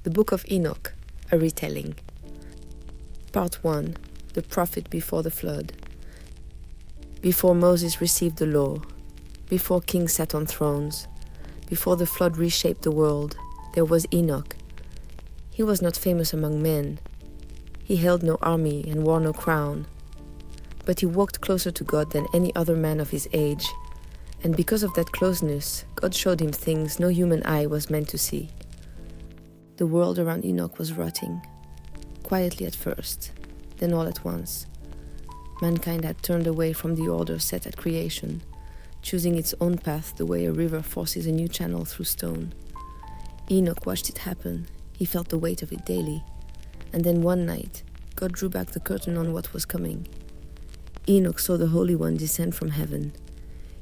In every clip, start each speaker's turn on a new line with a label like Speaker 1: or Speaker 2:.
Speaker 1: The Book of Enoch, a retelling. Part 1. The Prophet before the Flood. Before Moses received the law, before kings sat on thrones, before the flood reshaped the world, there was Enoch. He was not famous among men. He held no army and wore no crown. But he walked closer to God than any other man of his age, and because of that closeness, God showed him things no human eye was meant to see. The world around Enoch was rotting, quietly at first, then all at once. Mankind had turned away from the order set at creation, choosing its own path the way a river forces a new channel through stone. Enoch watched it happen. He felt the weight of it daily. And then one night, God drew back the curtain on what was coming. Enoch saw the Holy One descend from heaven.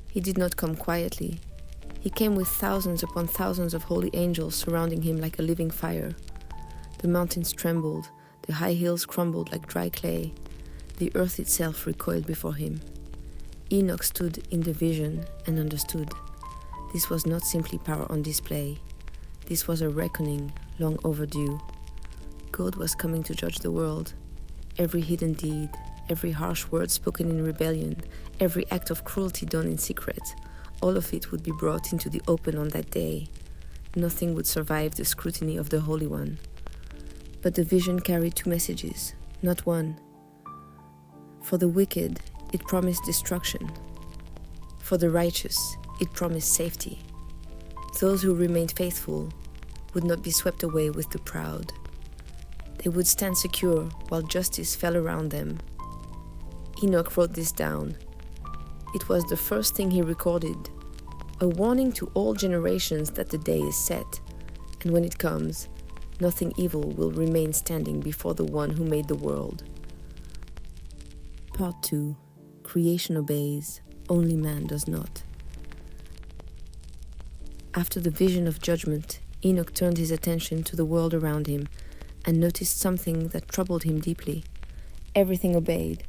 Speaker 1: He did not come quietly. He came with thousands upon thousands of holy angels surrounding him like a living fire. The mountains trembled, the high hills crumbled like dry clay. The earth itself recoiled before him. Enoch stood in the vision and understood. This was not simply power on display. This was a reckoning long overdue. God was coming to judge the world. Every hidden deed, every harsh word spoken in rebellion, every act of cruelty done in secret, all of it would be brought into the open on that day. Nothing would survive the scrutiny of the Holy One. But the vision carried two messages, not one. For the wicked, it promised destruction. For the righteous, it promised safety. Those who remained faithful would not be swept away with the proud. They would stand secure while justice fell around them. Enoch wrote this down. It was the first thing he recorded, a warning to all generations that the day is set, and when it comes, nothing evil will remain standing before the one who made the world. Part 2. Creation obeys, only man does not. After the vision of judgment, Enoch turned his attention to the world around him and noticed something that troubled him deeply. Everything obeyed,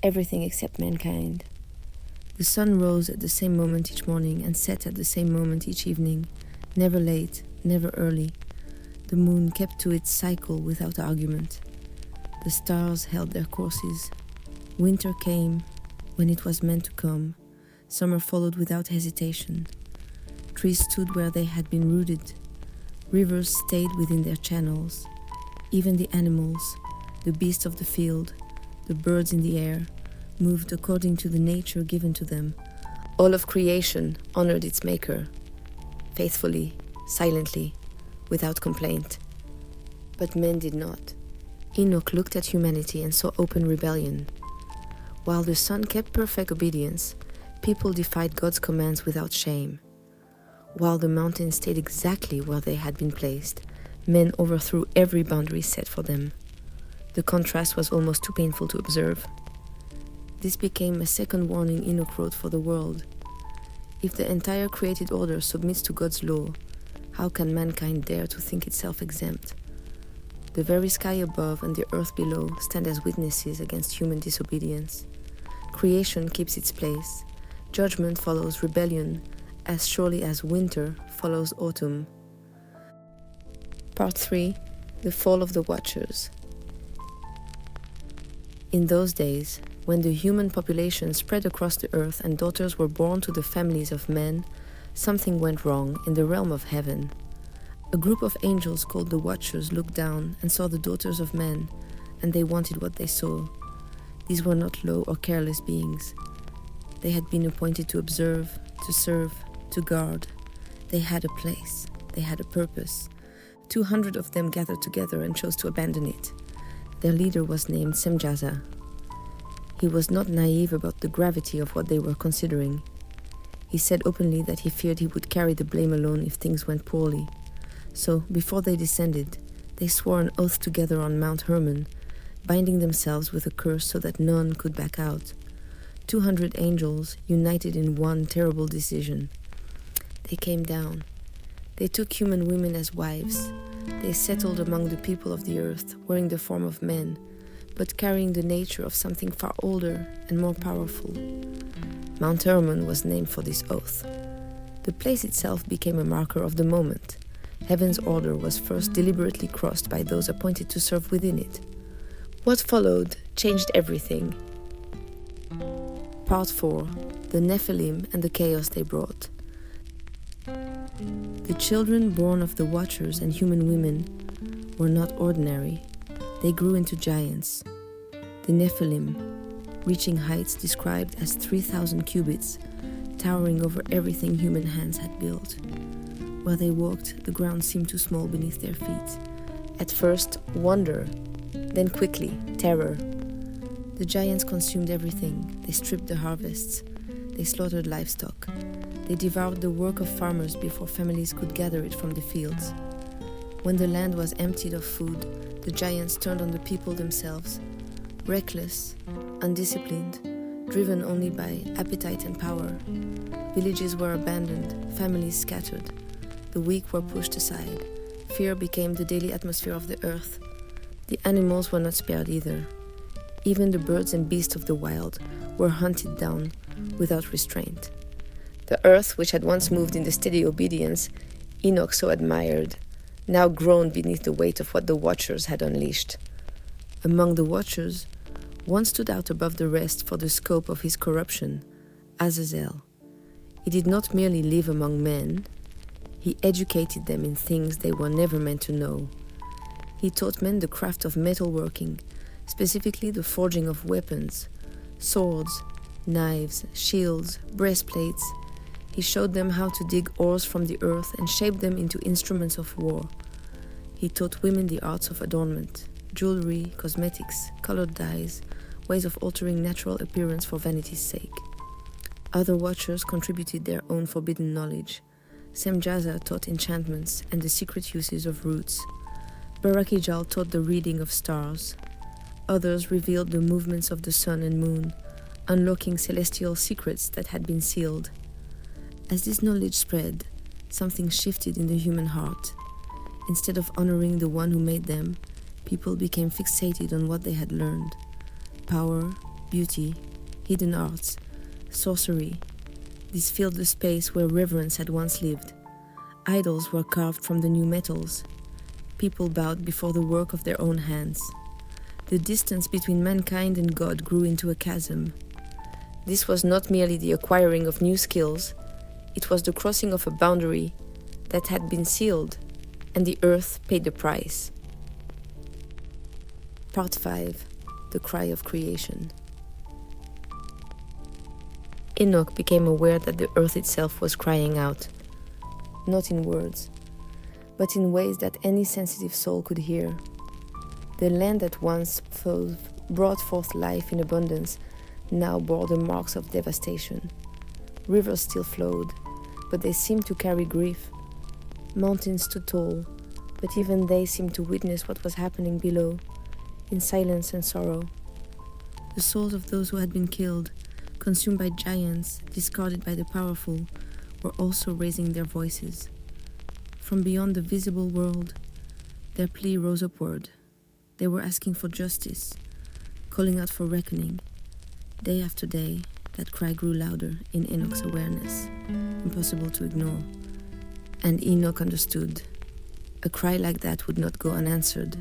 Speaker 1: everything except mankind. The sun rose at the same moment each morning and set at the same moment each evening, never late, never early. The moon kept to its cycle without argument. The stars held their courses. Winter came when it was meant to come. Summer followed without hesitation. Trees stood where they had been rooted. Rivers stayed within their channels. Even the animals, the beasts of the field, the birds in the air, moved according to the nature given to them. All of creation honored its maker, faithfully, silently, without complaint. But men did not. Enoch looked at humanity and saw open rebellion. While the sun kept perfect obedience, people defied God's commands without shame. While the mountains stayed exactly where they had been placed, men overthrew every boundary set for them. The contrast was almost too painful to observe. This became a second warning Enoch wrote for the world. If the entire created order submits to God's law, how can mankind dare to think itself exempt? The very sky above and the earth below stand as witnesses against human disobedience. Creation keeps its place. Judgment follows rebellion, as surely as winter follows autumn. Part 3. The Fall of the Watchers. In those days, when the human population spread across the earth and daughters were born to the families of men, something went wrong in the realm of heaven. A group of angels called the Watchers looked down and saw the daughters of men, and they wanted what they saw. These were not low or careless beings. They had been appointed to observe, to serve, to guard. They had a place. They had a purpose. 200 of them gathered together and chose to abandon it. Their leader was named Semjaza. He was not naive about the gravity of what they were considering. He said openly that he feared he would carry the blame alone if things went poorly. So, before they descended, they swore an oath together on Mount Hermon, binding themselves with a curse so that none could back out. 200 angels united in one terrible decision. They came down. They took human women as wives. They settled among the people of the earth, wearing the form of men, but carrying the nature of something far older and more powerful. Mount Hermon was named for this oath. The place itself became a marker of the moment. Heaven's order was first deliberately crossed by those appointed to serve within it. What followed changed everything. Part 4. The Nephilim and the chaos they brought. The children born of the Watchers and human women were not ordinary. They grew into giants. The Nephilim, reaching heights described as 3,000 cubits, towering over everything human hands had built. Where they walked, the ground seemed too small beneath their feet. At first, wonder, then quickly, terror. The giants consumed everything. They stripped the harvests. They slaughtered livestock. They devoured the work of farmers before families could gather it from the fields. When the land was emptied of food, the giants turned on the people themselves. Reckless, undisciplined, driven only by appetite and power. Villages were abandoned, families scattered. The weak were pushed aside. Fear became the daily atmosphere of the earth. The animals were not spared either. Even the birds and beasts of the wild were hunted down without restraint. The earth, which had once moved in the steady obedience Enoch so admired, now groaned beneath the weight of what the Watchers had unleashed. Among the Watchers, one stood out above the rest for the scope of his corruption, Azazel. He did not merely live among men, he educated them in things they were never meant to know. He taught men the craft of metalworking, specifically the forging of weapons, swords, knives, shields, breastplates. He showed them how to dig ores from the earth and shape them into instruments of war. He taught women the arts of adornment, jewelry, cosmetics, colored dyes, ways of altering natural appearance for vanity's sake. Other Watchers contributed their own forbidden knowledge. Semjaza taught enchantments and the secret uses of roots. Barakijal taught the reading of stars. Others revealed the movements of the sun and moon, unlocking celestial secrets that had been sealed. As this knowledge spread, something shifted in the human heart. Instead of honoring the one who made them, people became fixated on what they had learned. Power, beauty, hidden arts, sorcery. This filled the space where reverence had once lived. Idols were carved from the new metals. People bowed before the work of their own hands. The distance between mankind and God grew into a chasm. This was not merely the acquiring of new skills, it was the crossing of a boundary that had been sealed, and the earth paid the price. Part 5. The Cry of Creation. Enoch became aware that the earth itself was crying out, not in words, but in ways that any sensitive soul could hear. The land that once brought forth life in abundance now bore the marks of devastation. Rivers still flowed, but they seemed to carry grief. Mountains stood tall, but even they seemed to witness what was happening below, in silence and sorrow. The souls of those who had been killed, consumed by giants, discarded by the powerful, were also raising their voices. From beyond the visible world, their plea rose upward. They were asking for justice, calling out for reckoning. Day after day, that cry grew louder in Enoch's awareness, impossible to ignore. And Enoch understood. A cry like that would not go unanswered.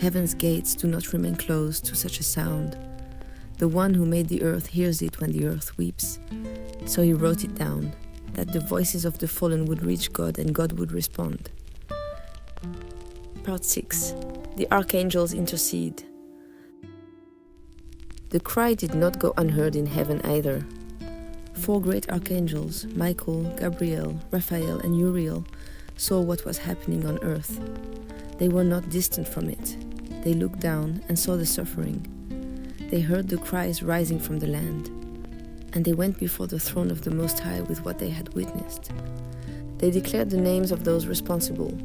Speaker 1: Heaven's gates do not remain closed to such a sound. The one who made the earth hears it when the earth weeps. So he wrote it down, that the voices of the fallen would reach God and God would respond. Part 6. The archangels intercede. The cry did not go unheard in heaven either. 4 great archangels, Michael, Gabriel, Raphael, and Uriel, saw what was happening on earth. They were not distant from it. They looked down and saw the suffering. They heard the cries rising from the land, and they went before the throne of the Most High with what they had witnessed. They declared the names of those responsible: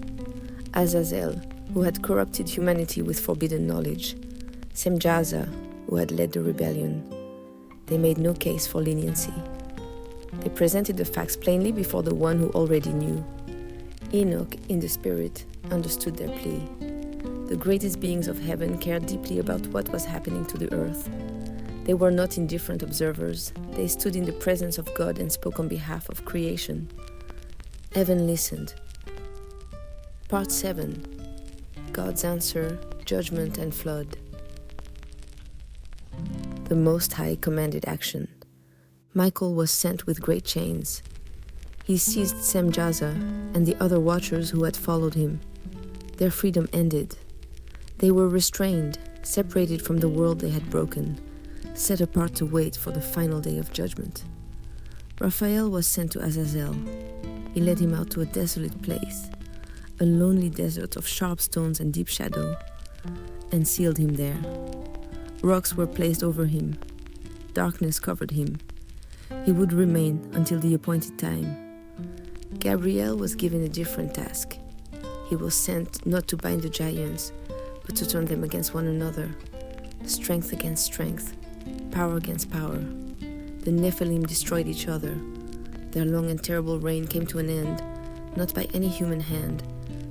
Speaker 1: Azazel, who had corrupted humanity with forbidden knowledge; Semjaza, who had led the rebellion. They made no case for leniency. They presented the facts plainly before the one who already knew. Enoch, in the spirit, understood their plea. The greatest beings of heaven cared deeply about what was happening to the earth. They were not indifferent observers. They stood in the presence of God and spoke on behalf of creation. Heaven listened. Part 7. God's answer, judgment and flood. The Most High commanded action. Michael was sent with great chains. He seized Semjaza and the other watchers who had followed him. Their freedom ended. They were restrained, separated from the world they had broken, set apart to wait for the final day of judgment. Raphael was sent to Azazel. He led him out to a desolate place, a lonely desert of sharp stones and deep shadow, and sealed him there. Rocks were placed over him. Darkness covered him. He would remain until the appointed time. Gabriel was given a different task. He was sent not to bind the giants, but to turn them against one another, strength against strength, power against power. The Nephilim destroyed each other. Their long and terrible reign came to an end, not by any human hand,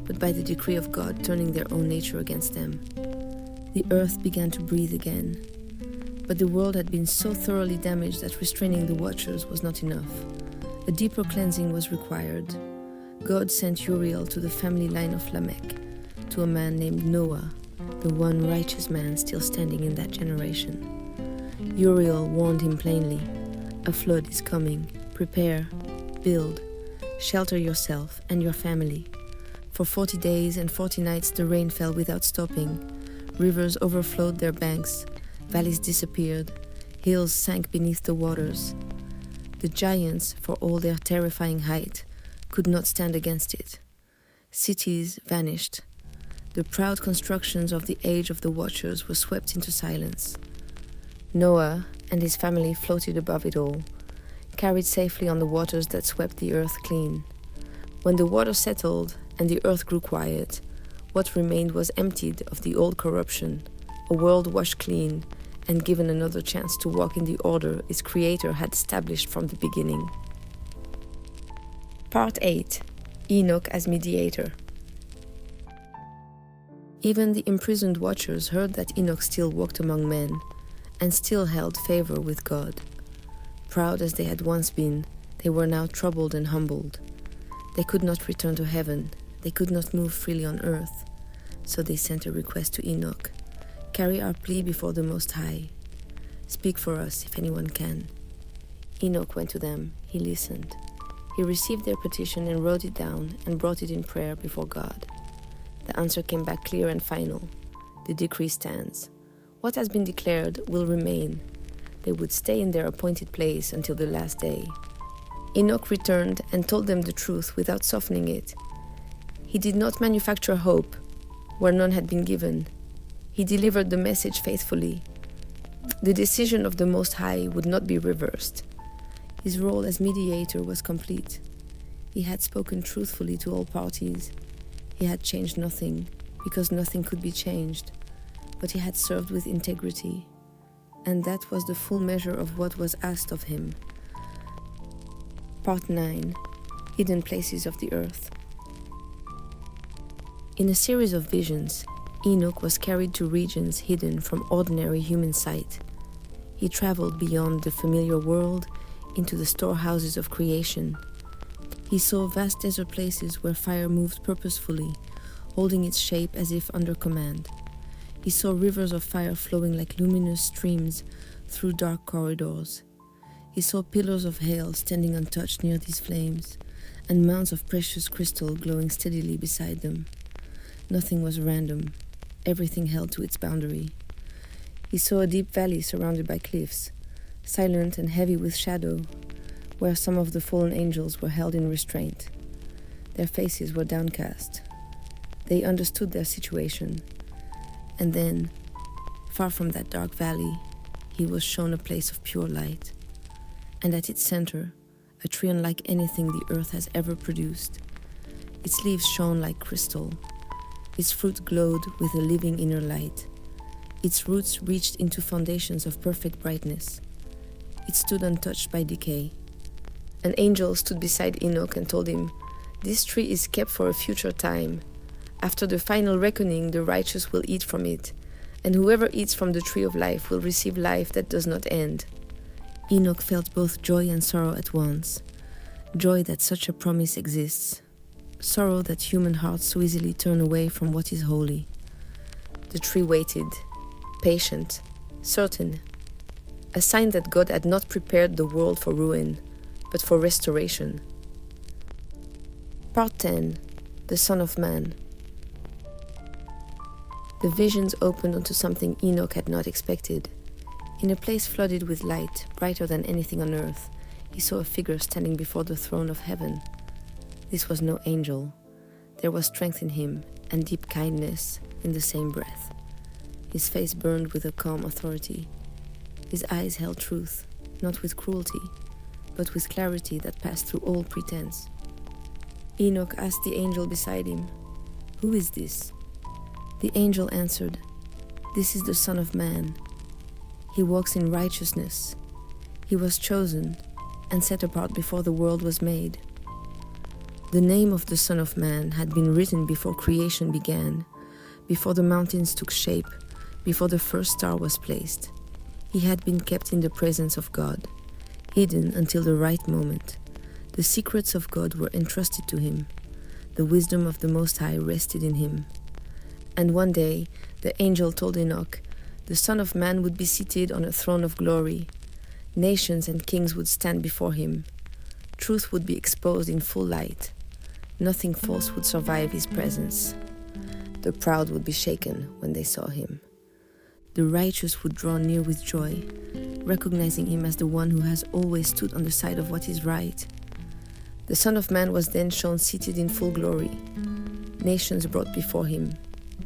Speaker 1: but by the decree of God turning their own nature against them. The earth began to breathe again. But the world had been so thoroughly damaged that restraining the watchers was not enough. A deeper cleansing was required. God sent Uriel to the family line of Lamech, to a man named Noah, the one righteous man still standing in that generation. Uriel warned him plainly, "A flood is coming. Prepare, build, shelter yourself and your family." For 40 days and 40 nights the rain fell without stopping. Rivers overflowed their banks. Valleys disappeared. Hills sank beneath the waters. The giants, for all their terrifying height, could not stand against it. Cities vanished. The proud constructions of the age of the watchers were swept into silence. Noah and his family floated above it all, carried safely on the waters that swept the earth clean. When the water settled and the earth grew quiet, what remained was emptied of the old corruption, a world washed clean and given another chance to walk in the order its creator had established from the beginning. Part 8. Enoch as mediator. Even the imprisoned watchers heard that Enoch still walked among men and still held favor with God. Proud as they had once been, they were now troubled and humbled. They could not return to heaven. They could not move freely on earth. So they sent a request to Enoch. "Carry our plea before the Most High. Speak for us if anyone can." Enoch went to them. He listened. He received their petition and wrote it down and brought it in prayer before God. The answer came back clear and final. The decree stands. What has been declared will remain. They would stay in their appointed place until the last day. Enoch returned and told them the truth without softening it. He did not manufacture hope where none had been given. He delivered the message faithfully. The decision of the Most High would not be reversed. His role as mediator was complete. He had spoken truthfully to all parties. He had changed nothing, because nothing could be changed, but he had served with integrity, and that was the full measure of what was asked of him. Part 9. Hidden places of the earth. In a series of visions, Enoch was carried to regions hidden from ordinary human sight. He traveled beyond the familiar world into the storehouses of creation. He saw vast desert places where fire moved purposefully, holding its shape as if under command. He saw rivers of fire flowing like luminous streams through dark corridors. He saw pillars of hail standing untouched near these flames, and mounds of precious crystal glowing steadily beside them. Nothing was random. Everything held to its boundary. He saw a deep valley surrounded by cliffs, silent and heavy with shadow, where some of the fallen angels were held in restraint. Their faces were downcast. They understood their situation. And then, far from that dark valley, he was shown a place of pure light. And at its center, a tree unlike anything the earth has ever produced. Its leaves shone like crystal. Its fruit glowed with a living inner light. Its roots reached into foundations of perfect brightness. It stood untouched by decay. An angel stood beside Enoch and told him, "This tree is kept for a future time. After the final reckoning, the righteous will eat from it, and whoever eats from the tree of life will receive life that does not end." Enoch felt both joy and sorrow at once. Joy that such a promise exists, sorrow that human hearts so easily turn away from what is holy. The tree waited, patient, certain, a sign that God had not prepared the world for ruin, but for restoration. Part 10. The Son of Man. The visions opened onto something Enoch had not expected. In a place flooded with light, brighter than anything on earth, he saw a figure standing before the throne of heaven. This was no angel. There was strength in him and deep kindness in the same breath. His face burned with a calm authority. His eyes held truth, not with cruelty, but with clarity that passed through all pretense. Enoch asked the angel beside him, "Who is this?" The angel answered, "This is the Son of Man. He walks in righteousness. He was chosen and set apart before the world was made." The name of the Son of Man had been written before creation began, before the mountains took shape, before the first star was placed. He had been kept in the presence of God, hidden until the right moment. The secrets of God were entrusted to him. The wisdom of the Most High rested in him. And one day, the angel told Enoch, the Son of Man would be seated on a throne of glory. Nations and kings would stand before him. Truth would be exposed in full light. Nothing false would survive his presence. The proud would be shaken when they saw him. The righteous would draw near with joy, recognizing him as the one who has always stood on the side of what is right. The Son of Man was then shown seated in full glory. Nations brought before him,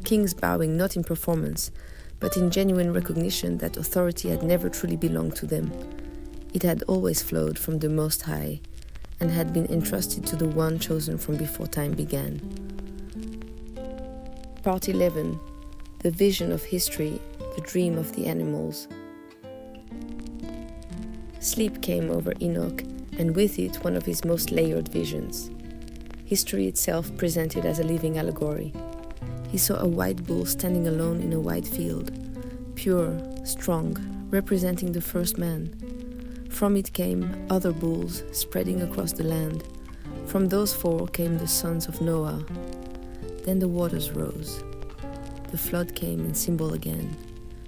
Speaker 1: kings bowing not in performance, but in genuine recognition that authority had never truly belonged to them. It had always flowed from the Most High, and had been entrusted to the one chosen from before time began. Part 11. The Vision of History, the Dream of the Animals. Sleep came over Enoch, and with it one of his most layered visions. History itself presented as a living allegory. He saw a white bull standing alone in a wide field, pure, strong, representing the first man. From it came other bulls spreading across the land. From those four came the sons of Noah. Then the waters rose. The flood came in symbol again,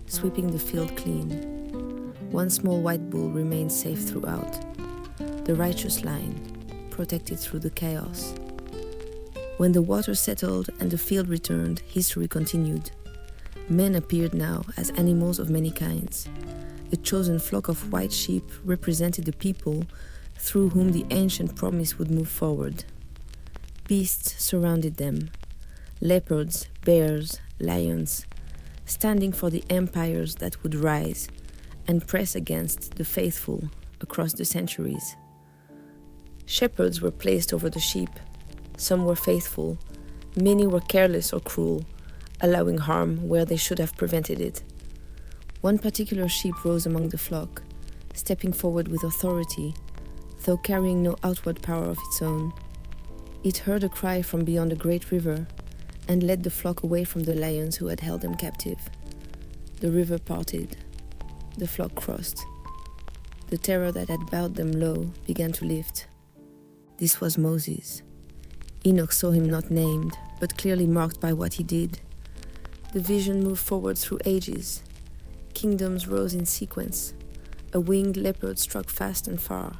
Speaker 1: sweeping the field clean. One small white bull remained safe throughout. The righteous line, protected through the chaos. When the water settled and the field returned, history continued. Men appeared now as animals of many kinds. A chosen flock of white sheep represented the people through whom the ancient promise would move forward. Beasts surrounded them. Leopards, bears, lions, standing for the empires that would rise and press against the faithful across the centuries. Shepherds were placed over the sheep. Some were faithful, many were careless or cruel, allowing harm where they should have prevented it. One particular sheep rose among the flock, stepping forward with authority, though carrying no outward power of its own. It heard a cry from beyond a great river, and led the flock away from the lions who had held them captive. The river parted. The flock crossed. The terror that had bowed them low began to lift. This was Moses. Enoch saw him not named, but clearly marked by what he did. The vision moved forward through ages. Kingdoms rose in sequence. A winged leopard struck fast and far.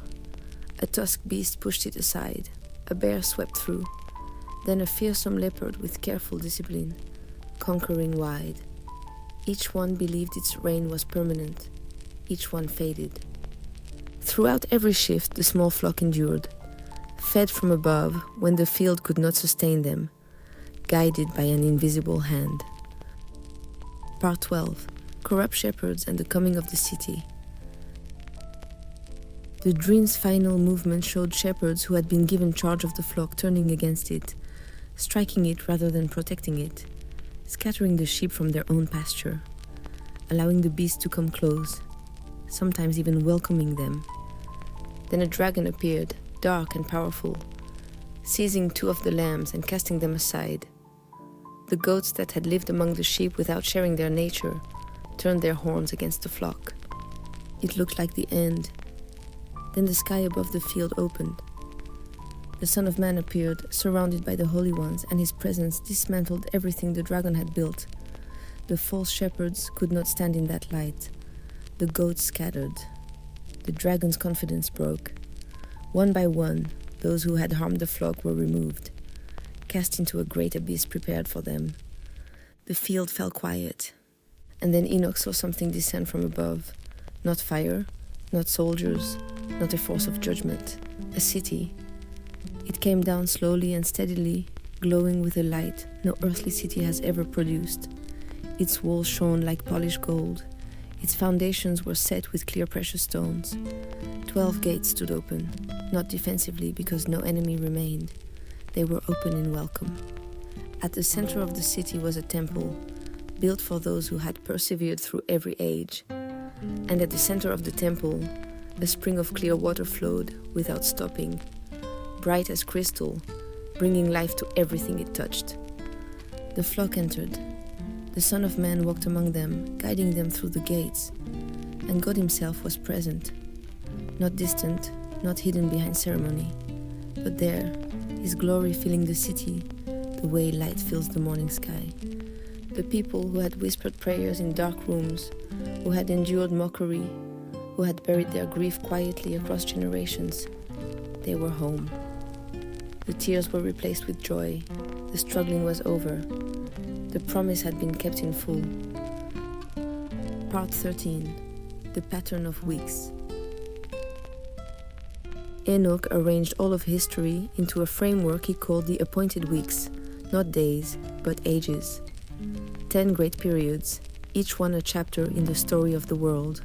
Speaker 1: A tusked beast pushed it aside. A bear swept through. Then a fearsome leopard with careful discipline, conquering wide. Each one believed its reign was permanent. Each one faded. Throughout every shift, the small flock endured, fed from above when the field could not sustain them, guided by an invisible hand. Part 12. Corrupt shepherds and the coming of the city. The dream's final movement showed shepherds who had been given charge of the flock turning against it, striking it rather than protecting it, scattering the sheep from their own pasture, allowing the beasts to come close, sometimes even welcoming them. Then a dragon appeared, dark and powerful, seizing 2 of the lambs and casting them aside. The goats that had lived among the sheep without sharing their nature turned their horns against the flock. It looked like the end. Then the sky above the field opened. The Son of Man appeared, surrounded by the holy ones, and his presence dismantled everything the dragon had built. The false shepherds could not stand in that light. The goats scattered. The dragon's confidence broke. One by one, those who had harmed the flock were removed, cast into a great abyss prepared for them. The field fell quiet, and then Enoch saw something descend from above. Not fire, not soldiers, not a force of judgment. A city. It came down slowly and steadily, glowing with a light no earthly city has ever produced. Its walls shone like polished gold. Its foundations were set with clear precious stones. 12 gates stood open, not defensively because no enemy remained. They were open in welcome. At the center of the city was a temple, built for those who had persevered through every age. And at the center of the temple, a spring of clear water flowed without stopping, bright as crystal, bringing life to everything it touched. The flock entered. The Son of Man walked among them, guiding them through the gates, and God himself was present, not distant, not hidden behind ceremony, but there, his glory filling the city, the way light fills the morning sky. The people who had whispered prayers in dark rooms, who had endured mockery, who had buried their grief quietly across generations, they were home. The tears were replaced with joy. The struggling was over. The promise had been kept in full. Part 13. The Pattern of Weeks. Enoch arranged all of history into a framework he called the appointed weeks, not days, but ages. 10 great periods, each one a chapter in the story of the world.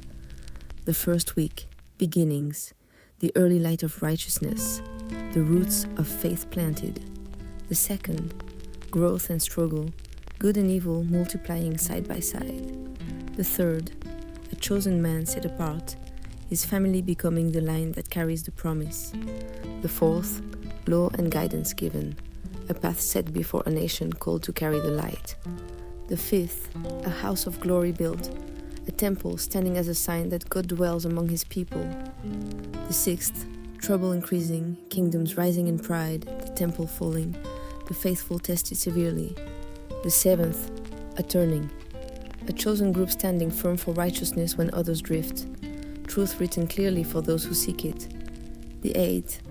Speaker 1: The first week, beginnings, the early light of righteousness, the roots of faith planted. The second, growth and struggle, good and evil multiplying side by side. The third, a chosen man set apart, his family becoming the line that carries the promise. The fourth, law and guidance given, a path set before a nation called to carry the light. The fifth, a house of glory built, a temple standing as a sign that God dwells among his people. The sixth, trouble increasing, kingdoms rising in pride, the temple falling, the faithful tested severely. The seventh, a turning, a chosen group standing firm for righteousness when others drift, truth written clearly for those who seek it. The eighth,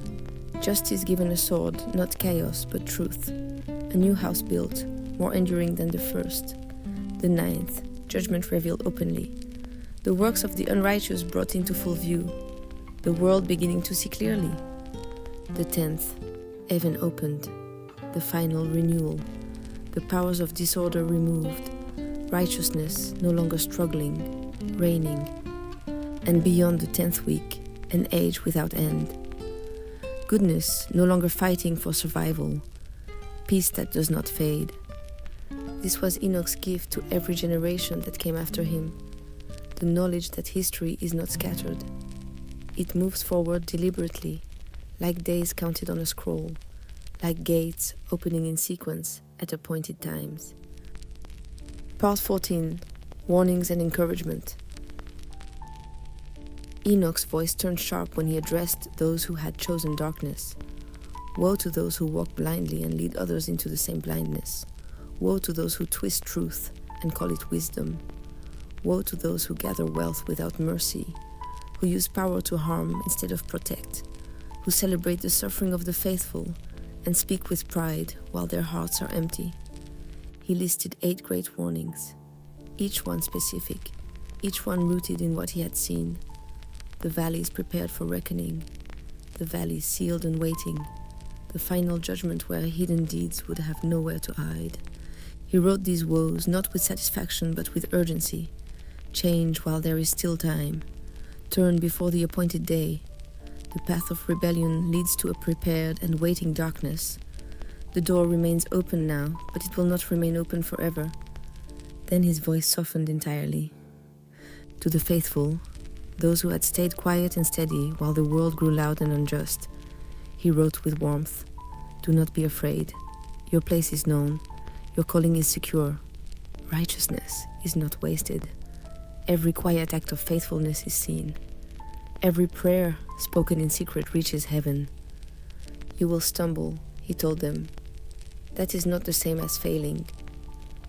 Speaker 1: justice given a sword, not chaos but truth, a new house built, more enduring than the first. The ninth, judgment revealed openly, the works of the unrighteous brought into full view, the world beginning to see clearly. The 10th, heaven opened, the final renewal, the powers of disorder removed, righteousness no longer struggling, reigning, and beyond the 10th week, an age without end. Goodness no longer fighting for survival, peace that does not fade. This was Enoch's gift to every generation that came after him, the knowledge that history is not scattered. It moves forward deliberately, like days counted on a scroll, like gates opening in sequence at appointed times. Part 14. Warnings and Encouragement. Enoch's voice turned sharp when he addressed those who had chosen darkness. Woe to those who walk blindly and lead others into the same blindness. Woe to those who twist truth and call it wisdom. Woe to those who gather wealth without mercy, who use power to harm instead of protect, who celebrate the suffering of the faithful and speak with pride while their hearts are empty. He listed 8 great warnings, each one specific, each one rooted in what he had seen. The valleys prepared for reckoning, the valleys sealed and waiting, the final judgment where hidden deeds would have nowhere to hide. He wrote these woes not with satisfaction but with urgency. Change while there is still time. Turn before the appointed day. The path of rebellion leads to a prepared and waiting darkness. The door remains open now, but it will not remain open forever. Then his voice softened entirely. To the faithful, those who had stayed quiet and steady while the world grew loud and unjust, he wrote with warmth, "Do not be afraid. Your place is known. Your calling is secure. Righteousness is not wasted. Every quiet act of faithfulness is seen. Every prayer spoken in secret reaches heaven. You will stumble, he told them. That is not the same as failing.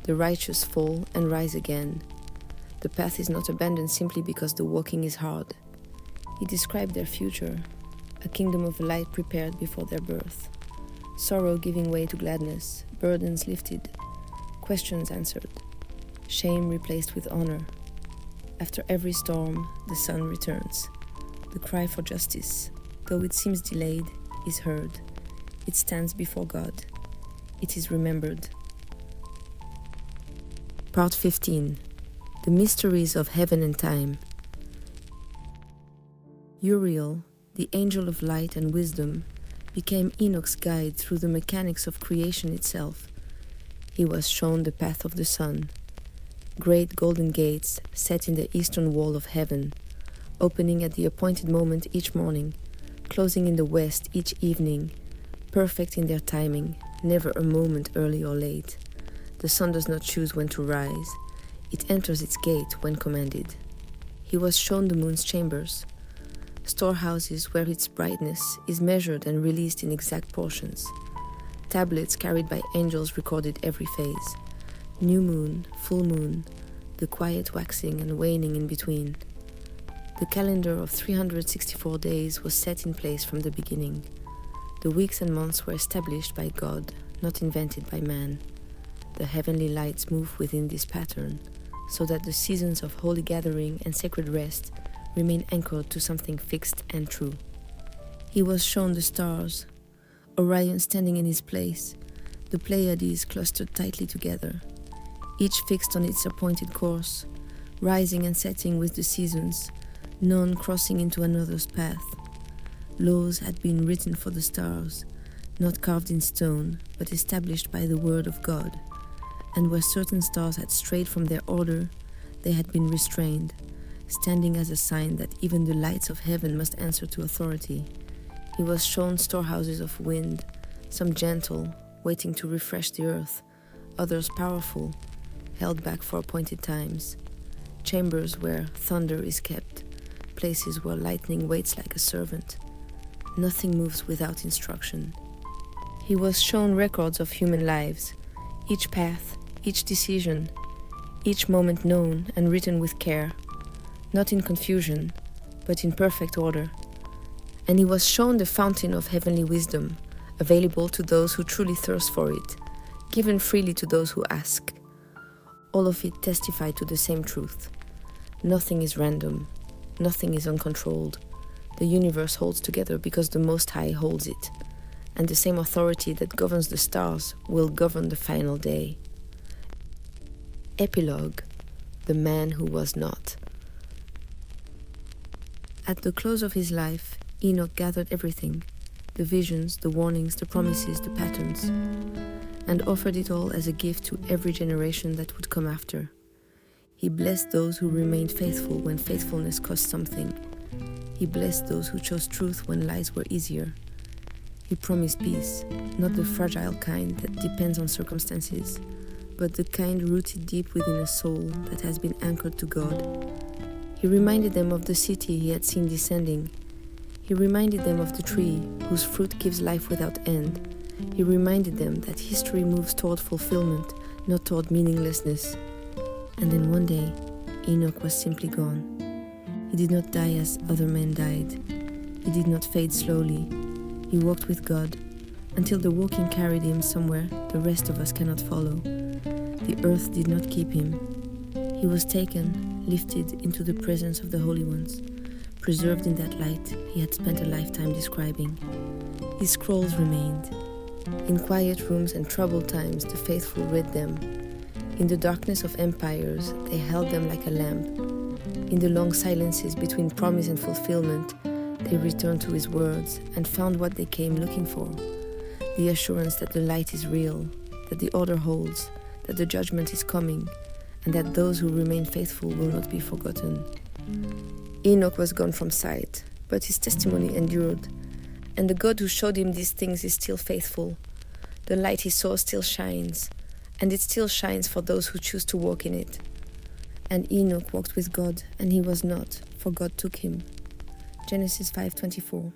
Speaker 1: The righteous fall and rise again. The path is not abandoned simply because the walking is hard. He described their future, a kingdom of light prepared before their birth. Sorrow giving way to gladness, burdens lifted, questions answered, shame replaced with honor. After every storm, the sun returns. The cry for justice, though it seems delayed, is heard. It stands before God. It is remembered. Part 15. The Mysteries of Heaven and Time. Uriel, the angel of light and wisdom, became Enoch's guide through the mechanics of creation itself. He was shown the path of the sun. Great golden gates set in the eastern wall of heaven, opening at the appointed moment each morning, closing in the west each evening, perfect in their timing, never a moment early or late. The sun does not choose when to rise. It enters its gate when commanded. He was shown the moon's chambers, storehouses where its brightness is measured and released in exact portions. Tablets carried by angels recorded every phase. New moon, full moon, the quiet waxing and waning in between. The calendar of 364 days was set in place from the beginning. The weeks and months were established by God, not invented by man. The heavenly lights move within this pattern, so that the seasons of holy gathering and sacred rest remain anchored to something fixed and true. He was shown the stars, Orion standing in his place, the Pleiades clustered tightly together, each fixed on its appointed course, rising and setting with the seasons, none crossing into another's path. Laws had been written for the stars, not carved in stone, but established by the word of God, and where certain stars had strayed from their order, they had been restrained, standing as a sign that even the lights of heaven must answer to authority. He was shown storehouses of wind, some gentle, waiting to refresh the earth, others powerful, held back for appointed times, chambers where thunder is kept, places where lightning waits like a servant. Nothing moves without instruction. He was shown records of human lives, each path, each decision, each moment known and written with care, not in confusion, but in perfect order. And he was shown the fountain of heavenly wisdom, available to those who truly thirst for it, given freely to those who ask. All of it testified to the same truth. Nothing is random, nothing is uncontrolled. The universe holds together because the Most High holds it, and the same authority that governs the stars will govern the final day. Epilogue: The Man Who Was Not. At the close of his life, Enoch gathered everything, the visions, the warnings, the promises, the patterns, and offered it all as a gift to every generation that would come after. He blessed those who remained faithful when faithfulness cost something. He blessed those who chose truth when lies were easier. He promised peace, not the fragile kind that depends on circumstances, but the kind rooted deep within a soul that has been anchored to God. He reminded them of the city he had seen descending. He reminded them of the tree whose fruit gives life without end. He reminded them that history moves toward fulfillment, not toward meaninglessness. And then one day, Enoch was simply gone. He did not die as other men died. He did not fade slowly. He walked with God until the walking carried him somewhere the rest of us cannot follow. The earth did not keep him. He was taken, lifted into the presence of the holy ones, preserved in that light he had spent a lifetime describing. His scrolls remained. In quiet rooms and troubled times, the faithful read them. In the darkness of empires, they held them like a lamp. In the long silences between promise and fulfillment, they returned to his words and found what they came looking for: the assurance that the light is real, that the order holds, that the judgment is coming, and that those who remain faithful will not be forgotten. Enoch was gone from sight, but his testimony endured, and the God who showed him these things is still faithful. The light he saw still shines, and it still shines for those who choose to walk in it. And Enoch walked with God, and he was not, for God took him. Genesis 5:24.